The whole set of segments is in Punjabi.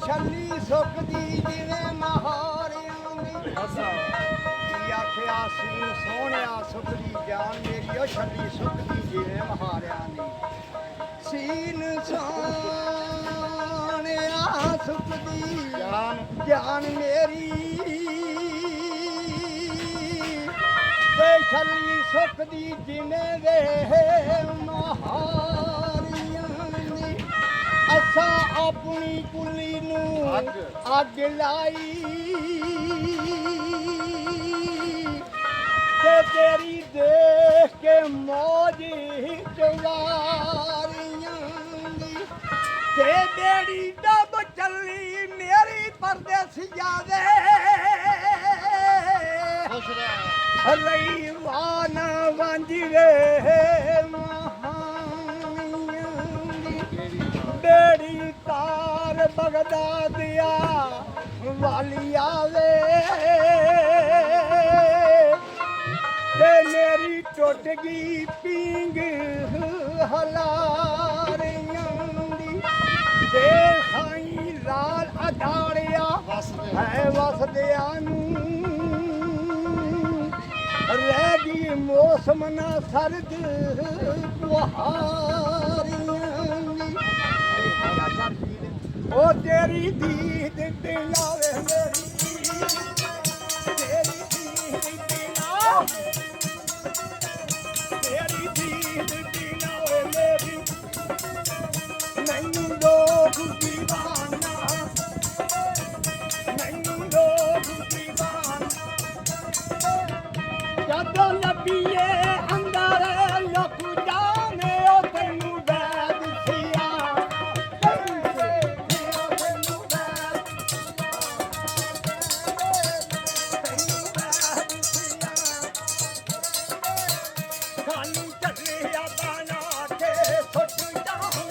ਛੱਲੀ ਸੁੱਕਦੀ ਜਿਵੇਂ ਮਹਾਰਿਆਂ ਦੀ ਕੀ ਆਖਿਆ ਸੀ ਸੋਹਣਿਆ ਸੁੱਕਦੀ ਜਾਨ ਮੇਰੀ ਉਹ ਛੱਲੀ ਸੁੱਕਦੀ ਜਿਵੇਂ ਮਹਾਰਿਆਂ ਦੀ ਸੀਨ ਸੋਹਣਿਆ ਸੁੱਕਦੀ ਜਾਨ ਮੇਰੀ ਤੇ ਛੱਲੀ ਸੁੱਕਦੀ ਜਿਵੇਂ ਵੇ ਮਹਾਰਿਆਂ ਦੀ ਅਸਾਂ ਆਪਣੀ ਕੁਲੀ ਨੂੰ ਅੱਗ ਲਾਈ ਤੇ ਤੇਰੀ ਦੇਖ ਕੇ ਮੌਜ ਚਵਾਰੀਆਂ ਦੀ ਤੇ ਬੇੜੀ ਡੱਬ ਚੱਲੀ ਮੇਰੀ ਪਰਦੇਸੀਆ ਦੇ ਲਈ ਵਾਨ ਵਾਂਝੀ ਵੇ ਮਹਾਨੀਆਂ ਦੀ ਬੇੜੀ ਤਾਰ ਬਗਦਾਦੀਆ ਵਾਲੀ ਆਵੇ ਤੇ ਮੇਰੀ ਟੁੱਟ ਗਈ ਪੀਂਗ ਹਲਾਰੀਆਂ ਦੀ ਤੇ ਸਾਈਂ ਲਾਲ ਅਧਾੜਿਆ ਹੈ ਵਸਦਿਆਂ ਨੂੰ ਰਹਿ ਗਈ ਮੌਸਮ ਨਾ ਸਰਦ ਬਹਾਰੀਆਂ ਦੀ ਉਹ ਤੇਰੀ ਦੀਦ ਤੇ ਲਾਵੇ ਮੇਰੀ ਤੇਰੀ ਦੀਦ ਤੇ ਲਾਵੇ ਤੇਰੀ ਦੀਦ ਤੇ ਲਾਵੇ ਮੇਰੀ ਮੈਨੂੰ ਲੋਕ ਦੀਵਾਨਾ ਮੈਨੂੰ ਲੋਕ ਦੀਵਾਨਾ ਜਦੋਂ ਲੱਭੀਏ ਅੰਦਰ ਲੁਕ ਜਾਣੇ ਉਹ ਤੈਨੂੰ ਵੈਦ ਸਿਆ ਸਾਨੂੰ ਚੱਲਿਆ ਬਣਾ ਕੇ ਸੁੱਟ ਜਾਉ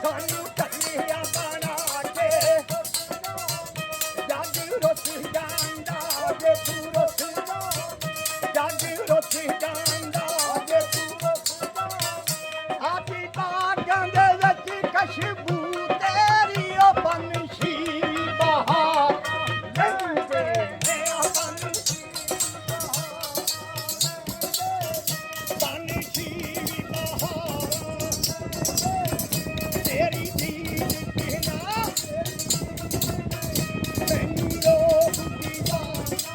ਸਾਨੂੰ ਚੱਲਿਆ ਬਣਾ ਕੇ ਜੱਗ ਰੁੱਸ ਜਾਂਦਾ ਜੇ ਤੂੰ ਰੁੱਸ ਜਾ ਜੱਗ ਰੁੱਸ ਜਾਂਦਾ ਜੇ ਤੂੰ ਰੁੱਸ ਜਾ ਆਪੀ ਬਾਗਾਂ ਦੇ ਵਿੱਚ ਖੁਸ਼ਬੂ ਤੇਰੀ ਉਹ ਪੰਛੀ ਬਹਾਰ ਲੈਂਦੇ ਨੇ ਉਹ ਪੰਛੀ ਬਹਾਰ ਤੇਰੀ ਦੀਦ ਬਿਨਾ ਮੈਨੂੰ ਲੋਕ ਦੀਵਾਨਾ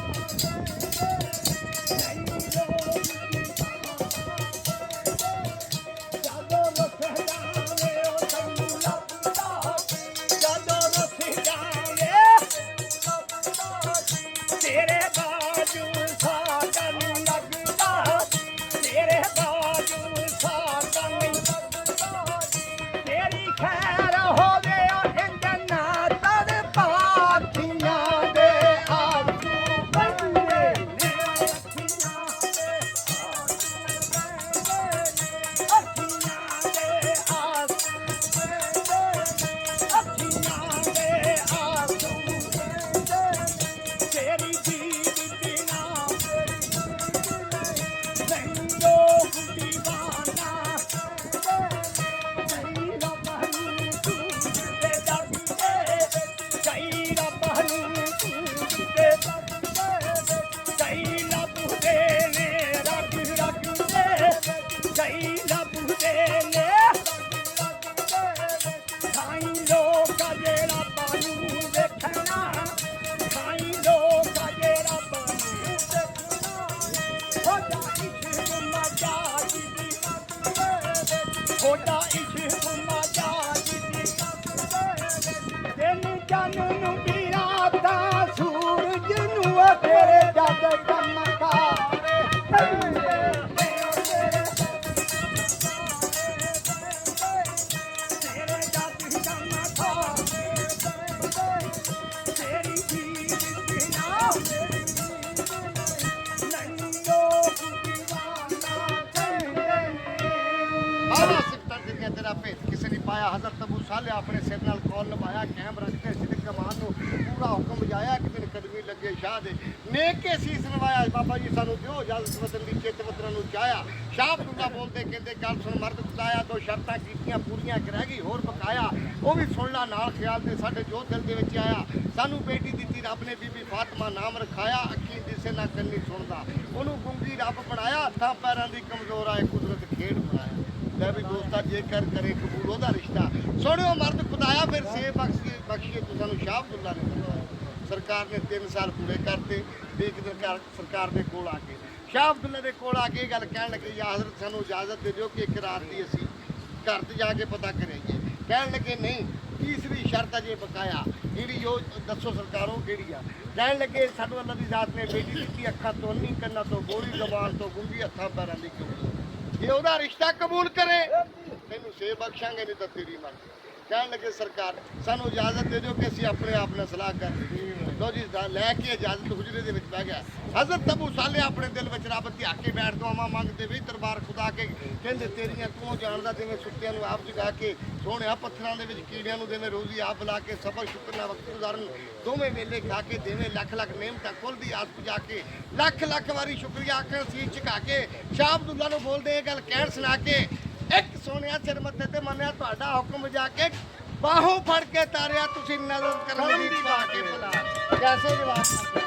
ਮੈਨੂੰ ਲੋਕ ਜਦੋਂ ਰੁੱਸ ਜਾਵੇ ਉਹ ਤੈਨੂੰ ਲੱਭਦਾ ਜਦੋਂ ਰੁੱਸ ਜਾਵੇ ਤੇਰੇ ਬਾਜੂ ਸਾਜਨ ਲੱਗਦਾ ਤੇਰੇ ਬਾਜੂ ਸਾਜਨ ਲੱਗਦਾ ਤੇਰੀ ਖੈਰ ਹੋਵੇ ਇੰਜਨਾ ਤੜ ਪਾਥੀਆਂ ਦੇ ਆਸੂ ਬੰਨੇ ਨੇ ਅੱਖੀਆਂ ਦੇ ਅੱਖੀਆਂ ਦੇ ਆਸੂ ਅੱਖੀਆਂ ਦੇ ਆਸੂ ਤੇਰੀ ਦੀਦ ਬਿਨਾ ਮੈਨੂੰ ਲੋਕ ਦੀਵਾਨਾ ਕਈ ਰੱਬ ਨੂੰ ਤੂੰ ਤੇ ਦਰਦ ਦੇ ਕਈ ਰੱਬ ਨੂੰ ਤੂੰ ਤੇ ਦਰਦ ਦੇ ਕਈ ਲੱਭਦੇ ਨੇ ਰੱਬ ਰੱਬ ਦੇ ਕਈ ਲੱਭਦੇ ਨੇ ਸਾਈਂ ਲੋਕਾਂ ਦੇ ਰੱਬਾਂ ਨੂੰ ਦੇਖਣਾ ਸਾਈਂ ਲੋਕਾਂ ਦੇ ਰੱਬਾਂ ਨੂੰ ਦੇਖਣਾ ਹੋਦਾ ਇਸ਼ਕ ਮਜਾ ਦੀ ਹੋਦਾ ਇਸ਼ਕ ਮਜਾ ਦੀ ਤੈਨੂੰ ਜਾਨ ਨੂੰ ਵੀ ਰਾਤਾਂ ਸੂਰਜ ਨੂੰ ਉਹ ਤੇਰੇ ਜਦ ਚਮਕਾਰ ਤੇਰੇ ਜਦ ਚਮਕਾਰ ਤੇਰੀ ਦੀਦ ਬਿਨਾ ਮੈਨੂੰ ਲੋਕ ਦੀਵਾਨਾ ਕਹਿੰਦੇ ਨੇ ਆਵਾ ਸਿਫਤਾਂ ਤੇਰੀਆਂ ਤੇਰਾ ਭੇਤ ਕਿਸੇ ਨੇ ਪਾਇਆ। ਹਜ਼ਰਤ ਅਬੂ ਸਾਲਿਹ ਆਪਣੇ ਸਿਰ ਨਾਲ ਕੌਲ ਲਵਾਇਆ, ਕਾਇਮ ਰੱਖਦੇ ਸੀ ਕਮਾਨ ਨੂੰ, ਪੂਰਾ ਹੁਕਮ ਵਜਾਇਆ। ਇੱਕ ਦਿਨ ਕਦਮੀ ਲੱਗੇ ਸ਼ਾਹ ਦੇ, ਨੇਕ ਕੇ ਸੀਸ ਨਵਾਇਆ। ਬਾਬਾ ਜੀ ਸਾਨੂੰ ਦਿਓ ਇਜਾਜ਼ਤ ਵਤਨ ਦੀ, ਚਿੱਤ ਵਤਨ ਨੂੰ ਚਾਹਿਆ। ਸ਼ਾਹ ਅਬਦੁੱਲਾ ਬੋਲਦੇ ਕਹਿੰਦੇ ਗੱਲ ਸੁਣ ਮਰਦ ਖੁਦਾਇਆ, 2 ਸ਼ਰਤਾਂ ਕੀਤੀਆਂ ਪੂਰੀਆਂ ਰਹਿ ਗਈ ਹੋਰ ਬਕਾਇਆ। ਉਹ ਵੀ ਸੁਣ ਲਾ ਨਾਲ ਖਿਆਲ ਤੇ ਸਾਡੇ ਜੋ ਦਿਲ ਦੇ ਵਿੱਚ ਆਇਆ। ਸਾਨੂੰ ਬੇਟੀ ਦਿੱਤੀ ਰੱਬ ਨੇ ਬੀਬੀ ਫਾਤਮਾ ਨਾਮ ਰਖਾਇਆ। ਅੱਖੀਂ ਦਿਸੇ ਨਾ ਕੰਨੀ ਸੁਣਦਾ, ਉਹਨੂੰ ਗੁੰਗੀ ਰੱਬ ਬਣਾਇਆ। ਹੱਥਾਂ ਪੈਰਾਂ ਦੀ ਕਮਜ਼ੋਰ ਆਏ ਕੁਦਰਤ ਖੇਡ ਬਣਾਇਆ। ਲੈ ਵੀ ਦੋਸਤਾ ਜੇਕਰ ਕਰੇ ਕਬੂਲ ਉਹਦਾ ਰਿਸ਼ਤਾ, ਸੁਣਿਓ ਮਰਦ ਖੁਦਾਇਆ ਫਿਰ ਸੇਬ ਬਖਸ਼ੀਏ ਤੂੰ ਸਾਨੂੰ। ਸ਼ਾਹ ਅਬਦੁੱਲਾ ਨੇ ਸਰਕਾਰ ਨੇ 3 ਸਾਲ ਪੂਰੇ ਕਰਤੇ। ਇੱਕ ਦਿਨ ਸਰਕਾਰ ਦੇ ਕੋਲ ਆ ਕੇ ਸ਼ਾਹ ਅਬਦੁੱਲਾ ਦੇ ਕੋਲ ਆ ਕੇ ਗੱਲ ਕਹਿਣ ਲੱਗੇ, ਯਾ ਹਜ਼ਰਤ ਸਾਨੂੰ ਇਜਾਜ਼ਤ ਦੇ ਦਿਓ ਕਿ ਇੱਕ ਰਾਤ ਦੀ ਅਸੀਂ ਘਰ 'ਤੇ ਜਾ ਕੇ ਪਤਾ ਕਰਾਈਏ। ਕਹਿਣ ਲੱਗੇ ਨਹੀਂ, ਤੀਸਰੀ ਸ਼ਰਤ ਅਜੇ ਬਕਾਇਆ। ਜਿਹੜੀ ਉਹ ਦੱਸੋ ਸਰਕਾਰ ਉਹ ਕਿਹੜੀ ਆ? ਕਹਿਣ ਲੱਗੇ ਸਾਨੂੰ ਅੱਲਾ ਦੀ ਜ਼ਾਤ ਨੇ ਬੇਟੀ ਦਿੱਤੀ, ਅੱਖਾਂ ਤੋਂ ਅੰਨੀ, ਕੰਨਾਂ ਤੋਂ ਬੋਲੀ, ਜ਼ਬਾਨ ਤੋਂ ਗੁੰਗੀ, ਹੱਥਾਂ ਪੈਰਾਂ ਦੀ ਕਮਜ਼ੋਰ। ਜੇ ਉਹਦਾ ਰਿਸ਼ਤਾ ਕਬੂਲ ਕਰੇ ਤੈਨੂੰ ਸੇਬ ਬਖਸ਼ਾਂਗੇ, ਨਹੀਂ ਤਾਂ ਤੇਰੀ ਮਰਜ਼ੀ। ਕਹਿਣ ਲੱਗੇ ਸਰਕਾਰ ਸਾਨੂੰ ਇਜਾਜ਼ਤ ਦੇ ਦਿਓ ਕਿ ਅਸੀਂ ਆਪਣੇ ਆਪ ਨਾਲ ਸਲਾਹ ਕਰ ਲਈਏ। ਲੋ ਜੀ ਲੈ ਕੇ ਇਜਾਜ਼ਤ ਹੁਜਰੇ ਦੇ ਵਿੱਚ ਬਹਿ ਗਿਆ। ਹਜ਼ਰਤ ਅਬੂ ਸਾਲਿਹ ਆਪਣੇ ਦਿਲ ਵਿੱਚ ਰੱਬ ਧਿਆ ਕੇ ਬੈਠ ਦੁਆਵਾਂ ਮੰਗਦੇ ਵੀ ਦਰਬਾਰ ਖੁਦਾ ਕੇ। ਕਹਿੰਦੇ ਤੇਰੀਆਂ ਤੂੰ ਜਾਣਦਾ, ਜਿਵੇਂ ਸੁੱਤਿਆਂ ਨੂੰ ਆਪ ਜਗਾ ਕੇ, ਸੋਹਣਿਆ ਪੱਥਰਾਂ ਦੇ ਵਿੱਚ ਕੀੜਿਆਂ ਨੂੰ ਦੇਵੇਂ ਰੋਜ਼ੀ ਆਪ ਬੁਲਾ ਕੇ, ਸਬਰ ਸ਼ੁਕਰ ਨਾਲ ਵਕਤ ਗੁਜ਼ਾਰਨ, ਦੋਵੇਂ ਵੇਲੇ ਖਾ ਕੇ ਦੇਵੇਂ ਲੱਖ ਲੱਖ ਨੇਮਤਾਂ ਖੁੱਲ੍ਹਦੀ ਆਸ ਪੁਜਾ ਕੇ, ਲੱਖ ਲੱਖ ਵਾਰੀ ਸ਼ੁਕਰੀਆ ਆਖਣ ਸੀਰ ਝੁਕਾ ਕੇ। ਸ਼ਾਹ ਅਬਦੁੱਲਾ ਨੂੰ ਬੋਲਦੇ ਇਹ ਗੱਲ ਕਹਿਣ ਸੁਣਾ ਕੇ, ਇੱਕ ਸੋਹਣਿਆ ਸਿਰ ਮੱਥੇ ਤੇ ਮੰਨਿਆ ਤੁਹਾਡਾ ਹੁਕਮ ਜਾ ਕੇ, ਬਾਹੋਂ ਫੜ ਕੇ ਤਾਰਿਆ ਤੁਸੀਂ ਨਜ਼ਰ ਕਰਨ ਦੀ ਪਾ ਕੇ ਭਲਾ ਕੈਸੇ ਜਵਾਬ ਦੀ